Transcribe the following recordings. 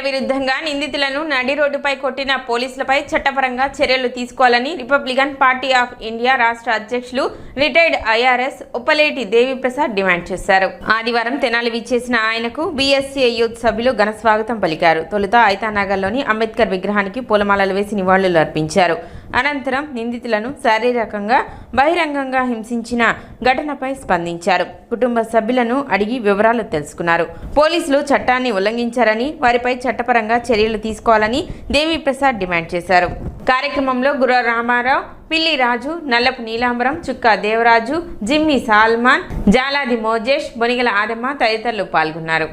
విరుద్ధంగా నిందితులను నడి రోడ్డుపై కొట్టిన పోలీసులపై చట్టపరంగా చర్యలు తీసుకోవాలని రిపబ్లికన్ పార్టీ ఆఫ్ ఇండియా రాష్ట్ర అధ్యక్షులు రిటైర్డ్ ఐఆర్ఎస్ ఉప్పలేటి దేవిప్రసాద్ డిమాండ్ చేశారు. ఆదివారం తెనాలి విచ్చేసిన ఆయనకు బీఎస్సీ యూత్ సభ్యులు ఘన స్వాగతం పలికారు. తొలుత ఐతానగర్లోని అంబేద్కర్ విగ్రహానికి పూలమాలలు వేసి నివాళులు అర్పించారు. అనంతరం నిందితులను శారీరకంగా బహిరంగంగా హింసించిన ఘటనపై స్పందించారు. కుటుంబ సభ్యులను అడిగి వివరాలు తెలుసుకున్నారు. పోలీసులు చట్టాన్ని ఉల్లంఘించారని వారిపై చట్టపరంగా చర్యలు తీసుకోవాలని దేవిప్రసాద్ డిమాండ్ చేశారు. కార్యక్రమంలో గుర్ర రామారావు, పిల్లి రాజు, నల్లపు నీలాంబరం, చుక్కా దేవరాజు, జిమ్మి సాల్మాన్, జాలాది మోజేష్, బొనిగల ఆదమ్మ తదితరులు పాల్గొన్నారు.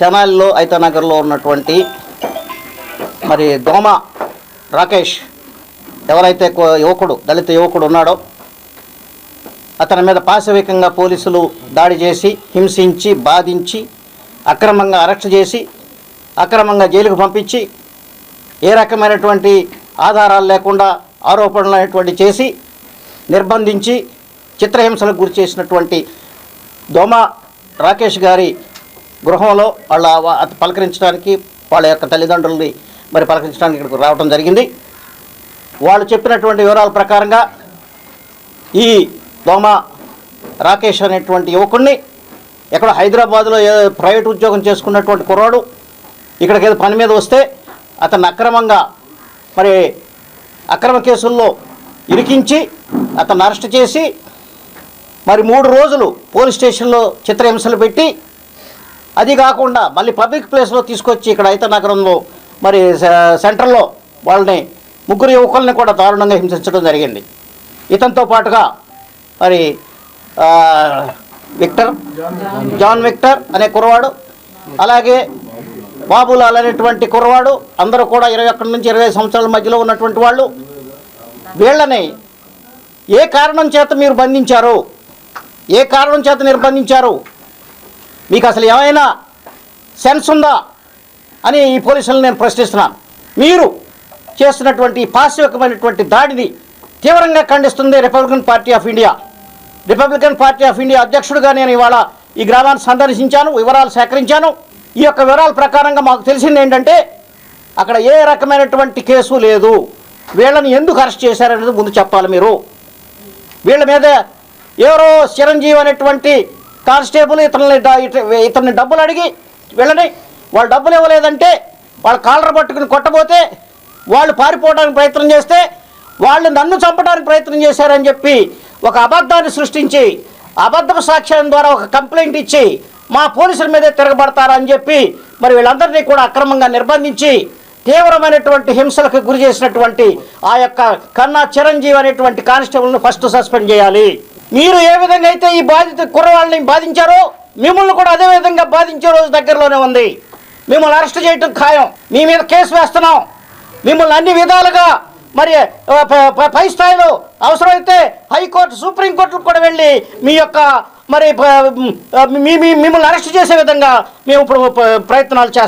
తెనాలిలో ఐతానగర్లో ఉన్నటువంటి మరి దోమ రాకేష్ ఎవరైతే యువకుడు దళిత యువకుడు ఉన్నాడో అతని మీద పాశవికంగా పోలీసులు దాడి చేసి హింసించి బాధించి అక్రమంగా అరెస్ట్ చేసి అక్రమంగా జైలుకు పంపించి ఏ రకమైనటువంటి ఆధారాలు లేకుండా ఆరోపణలు అనేటువంటి చేసి నిర్బంధించి చిత్రహింసలకు గురి చేసినటువంటి దోమ రాకేష్ గారి గృహంలో పలకరించడానికి వాళ్ళ యొక్క తల్లిదండ్రుల్ని మరి పలకరించడానికి ఇక్కడికి రావడం జరిగింది. వాళ్ళు చెప్పినటువంటి వివరాల ప్రకారంగా ఈ దోమ రాకేష్ అనేటువంటి యువకుడిని ఎక్కడ హైదరాబాద్లో ప్రైవేట్ ఉద్యోగం చేసుకున్నటువంటి కుర్రాడు ఇక్కడికి ఏదో పని మీద వస్తే అతన్ని అక్రమంగా మరి అక్రమ కేసుల్లో ఇరికించి అతన్ని అరెస్ట్ చేసి మరి 3 రోజులు పోలీస్ స్టేషన్లో చిత్రహింసలు పెట్టి అది కాకుండా మళ్ళీ పబ్లిక్ ప్లేస్లో తీసుకొచ్చి ఇక్కడ ఐతానగరంలో మరి సెంటర్లో వాళ్ళని 3 యువకుల్ని కూడా దారుణంగా హింసించడం జరిగింది. ఇతనితో పాటుగా మరి జాన్ విక్టర్ అనే కుర్రవాడు, అలాగే బాబులాల్ అనేటువంటి కుర్రవాడు, అందరూ కూడా 21 నుంచి 20 సంవత్సరాల మధ్యలో ఉన్నటువంటి వాళ్ళు. వీళ్ళని ఏ కారణం చేత మీరు బంధించారు? ఏ కారణం చేత నిర్బంధించారు? మీకు అసలు ఏమైనా సెన్స్ ఉందా అని ఈ పోలీసులను నేను ప్రశ్నిస్తున్నాను. మీరు చేస్తున్నటువంటి పాశవికమైనటువంటి దాడిని తీవ్రంగా ఖండిస్తుంది రిపబ్లికన్ పార్టీ ఆఫ్ ఇండియా. రిపబ్లికన్ పార్టీ ఆఫ్ ఇండియా అధ్యక్షుడిగా నేను ఇవాళ ఈ గ్రామాన్ని సందర్శించాను, వివరాలు సేకరించాను. ఈ యొక్క వివరాల ప్రకారంగా మాకు తెలిసింది ఏంటంటే అక్కడ ఏ రకమైనటువంటి కేసు లేదు. వీళ్ళని ఎందుకు అరెస్ట్ చేశారనేది ముందు చెప్పాలి. మీరు వీళ్ళ మీద ఎవరో చిరంజీవి అనేటువంటి కానిస్టేబుల్ ఇతన్ని డబ్బులు అడిగి వీళ్ళని వాళ్ళు డబ్బులు ఇవ్వలేదంటే వాళ్ళ కాలర్ పట్టుకుని కొట్టబోతే వాళ్ళు పారిపోవడానికి ప్రయత్నం చేస్తే వాళ్ళు నన్ను చంపడానికి ప్రయత్నం చేశారని చెప్పి ఒక అబద్ధాన్ని సృష్టించి అబద్ధపు సాక్ష్యం ద్వారా ఒక కంప్లైంట్ ఇచ్చి మా పోలీసుల మీదే తిరగబడతారని చెప్పి మరి వీళ్ళందరినీ కూడా అక్రమంగా నిర్బంధించి తీవ్రమైనటువంటి హింసలకు గురి చేసినటువంటి ఆ యొక్క కన్నా చిరంజీవి అనేటువంటి కానిస్టేబుల్ను ఫస్ట్ సస్పెండ్ చేయాలి. మీరు ఏ విధంగా అయితే ఈ బాధిత కుర్రవాళ్ళని బాధించారో మిమ్మల్ని కూడా అదే విధంగా బాధించే రోజు దగ్గరలోనే ఉంది. మిమ్మల్ని అరెస్ట్ చేయటం ఖాయం. మీ మీద కేసు వేస్తున్నాం. మిమ్మల్ని అన్ని విధాలుగా మరి పై స్థాయిలో అవసరమైతే హైకోర్టు, సుప్రీంకోర్టుకు కూడా వెళ్ళి మీ యొక్క మరి మిమ్మల్ని అరెస్ట్ చేసే విధంగా మేము ఇప్పుడు ప్రయత్నాలు చేస్తాం.